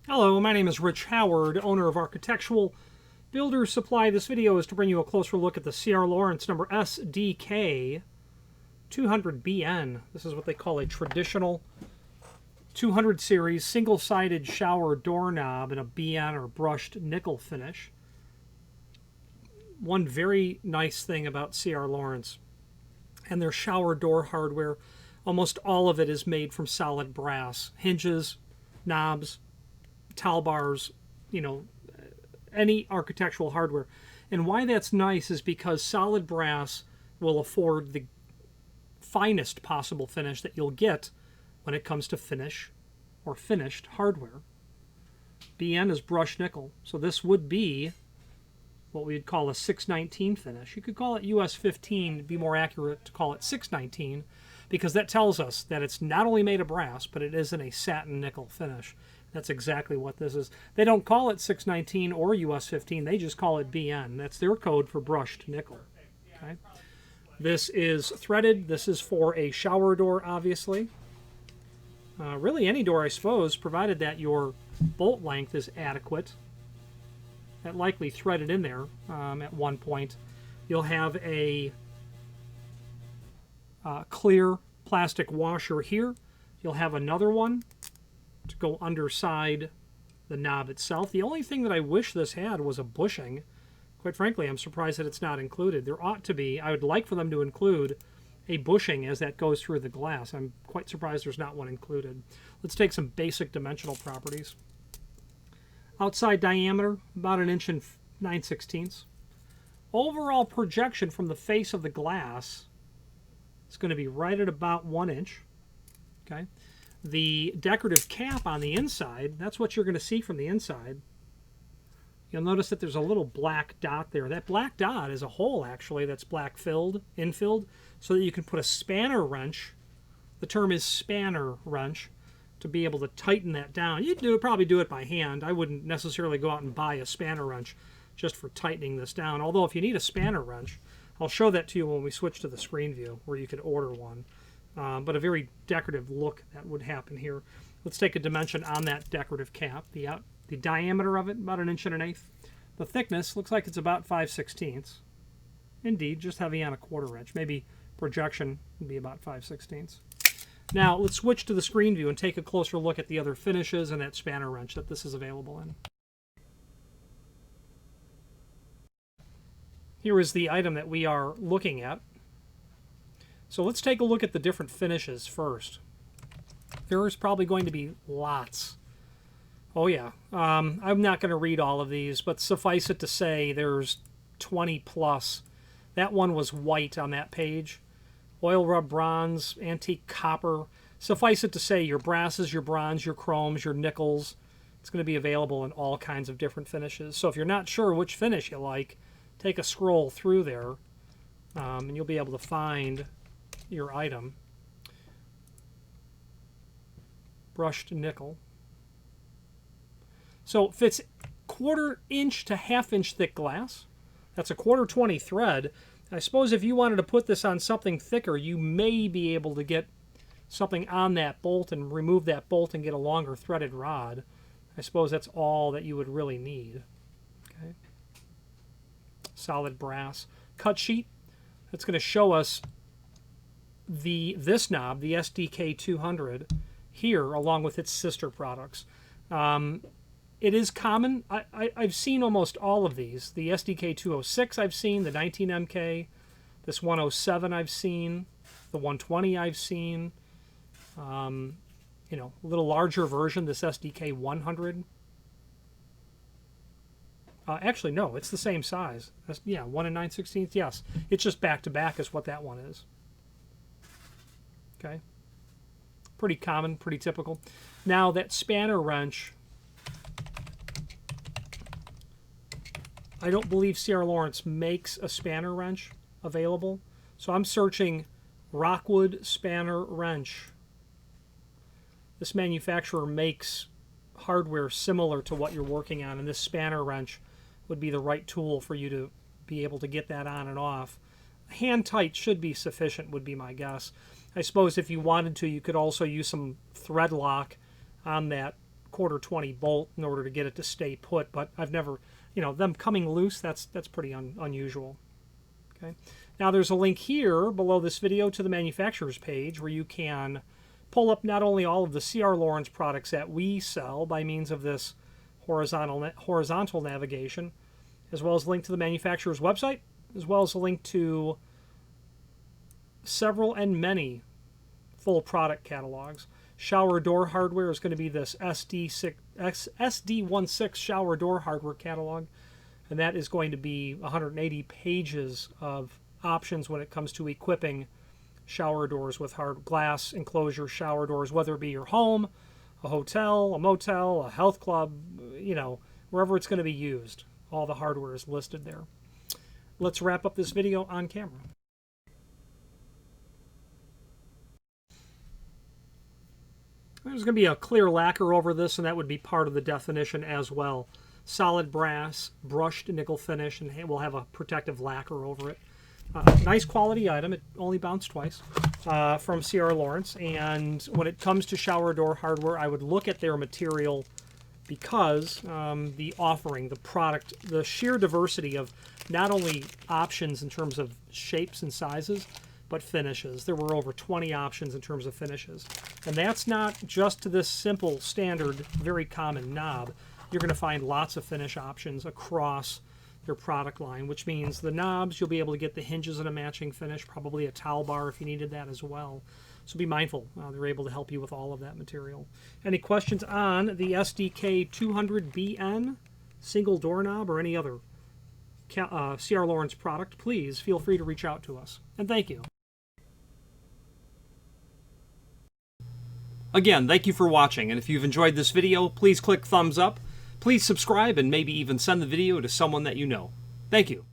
Hello, my name is Rich Howard, owner of Architectural Builder Supply. This video is to bring you a closer look at the CR Lawrence number SDK200BN. This is what they call a traditional 200 series single-sided shower doorknob in a BN or brushed nickel finish. One very nice thing about CR Lawrence and their shower door hardware, almost all of it is made from solid brass. Hinges, knobs, towel bars, any architectural hardware. And why that's nice is because solid brass will afford the finest possible finish that you'll get when it comes to finish or finished hardware. BN is brushed nickel, so this would be what we'd call a 619 finish. You could call it US 15, it'd be more accurate to call it 619, because that tells us that it's not only made of brass, but it is in a satin nickel finish. That's exactly what this is. They don't call it 619 or US 15, they just call it BN. That's their code for brushed nickel. Okay. This is threaded. This is for a shower door, obviously. Really any door, I suppose, provided that your bolt length is adequate. That likely threaded in there at one point. You'll have a clear plastic washer here. You'll have another one to go underside the knob itself. The only thing that I wish this had was a bushing. Quite frankly, I'm surprised that it's not included. There ought to be. I would like for them to include a bushing as that goes through the glass. I'm quite surprised there's not one included. Let's take some basic dimensional properties. Outside diameter, about 1 inch and 9/16. Overall projection from the face of the glass is going to be right at about 1 inch. Okay. The decorative cap on the inside, that's what you're going to see from the inside. You'll notice that there's a little black dot there. That black dot is a hole, actually, that's black infilled, so that you can put a spanner wrench. The term is spanner wrench, to be able to tighten that down. You'd probably do it by hand. I wouldn't necessarily go out and buy a spanner wrench just for tightening this down. Although if you need a spanner wrench, I'll show that to you when we switch to the screen view, where you could order one. But a very decorative look that would happen here. Let's take a dimension on that decorative cap. The diameter of it, about 1 1/8 inches. The thickness looks like it's about 5/16. Indeed, just heavy on a 1/4 inch. Maybe projection would be about 5/16. Now let's switch to the screen view and take a closer look at the other finishes and that spanner wrench that this is available in. Here is the item that we are looking at. So let's take a look at the different finishes first. There is probably going to be lots. Oh yeah, I'm not going to read all of these, but suffice it to say there's 20 plus. That one was white on that page. Oil rub bronze, antique copper. Suffice it to say your brasses, your bronze, your chromes, your nickels. It's going to be available in all kinds of different finishes. So if you're not sure which finish you like, take a scroll through there and you'll be able to find your item. Brushed nickel. So it fits 1/4 inch to 1/2 inch thick glass. That's a 1/4 thread. I suppose if you wanted to put this on something thicker, you may be able to get something on that bolt and remove that bolt and get a longer threaded rod. I suppose that's all that you would really need. Okay. Solid brass. Cut sheet. That's going to show us this knob, the SDK200, here, along with its sister products. It is common. I've seen almost all of these. The SDK206 I've seen, the 19MK, this 107 I've seen, the 120 I've seen. A little larger version, this SDK100. Actually, no, it's the same size. Yeah, 1 9/16. Yes, it's just back to back is what that one is. Okay, pretty common, pretty typical. Now that spanner wrench, I don't believe CR Lawrence makes a spanner wrench available, so I'm searching Rockwood spanner wrench. This manufacturer makes hardware similar to what you're working on, and this spanner wrench would be the right tool for you to be able to get that on and off. Hand tight should be sufficient, would be my guess. I suppose if you wanted to, you could also use some thread lock on that quarter 20 bolt in order to get it to stay put, but I've never, you know, them coming loose, that's pretty unusual. Okay. Now there's a link here below this video to the manufacturer's page where you can pull up not only all of the C.R. Laurens products that we sell by means of this horizontal navigation, as well as a link to the manufacturer's website, as well as a link to several and many full product catalogs. Shower door hardware is going to be this SD16 shower door hardware catalog, and that is going to be 180 pages of options when it comes to equipping shower doors with hard glass enclosure shower doors, whether it be your home, a hotel, a motel, a health club, you know, wherever it's going to be used. All the hardware is listed there. Let's wrap up this video on camera. There's going to be a clear lacquer over this, and that would be part of the definition as well. Solid brass, brushed nickel finish, and we'll have a protective lacquer over it. Nice quality item. It only bounced twice from C.R. Laurens. And when it comes to shower door hardware, I would look at their material because the offering, the product, the sheer diversity of not only options in terms of shapes and sizes, but finishes. There were over 20 options in terms of finishes. And that's not just to this simple, standard, very common knob. You're going to find lots of finish options across their product line, which means the knobs, you'll be able to get the hinges in a matching finish, probably a towel bar if you needed that as well. So be mindful. They're able to help you with all of that material. Any questions on the SDK200BN single doorknob or any other C.R. Laurens product, please feel free to reach out to us. And thank you. Again, thank you for watching, and if you've enjoyed this video, please click thumbs up. Please subscribe and maybe even send the video to someone that you know. Thank you.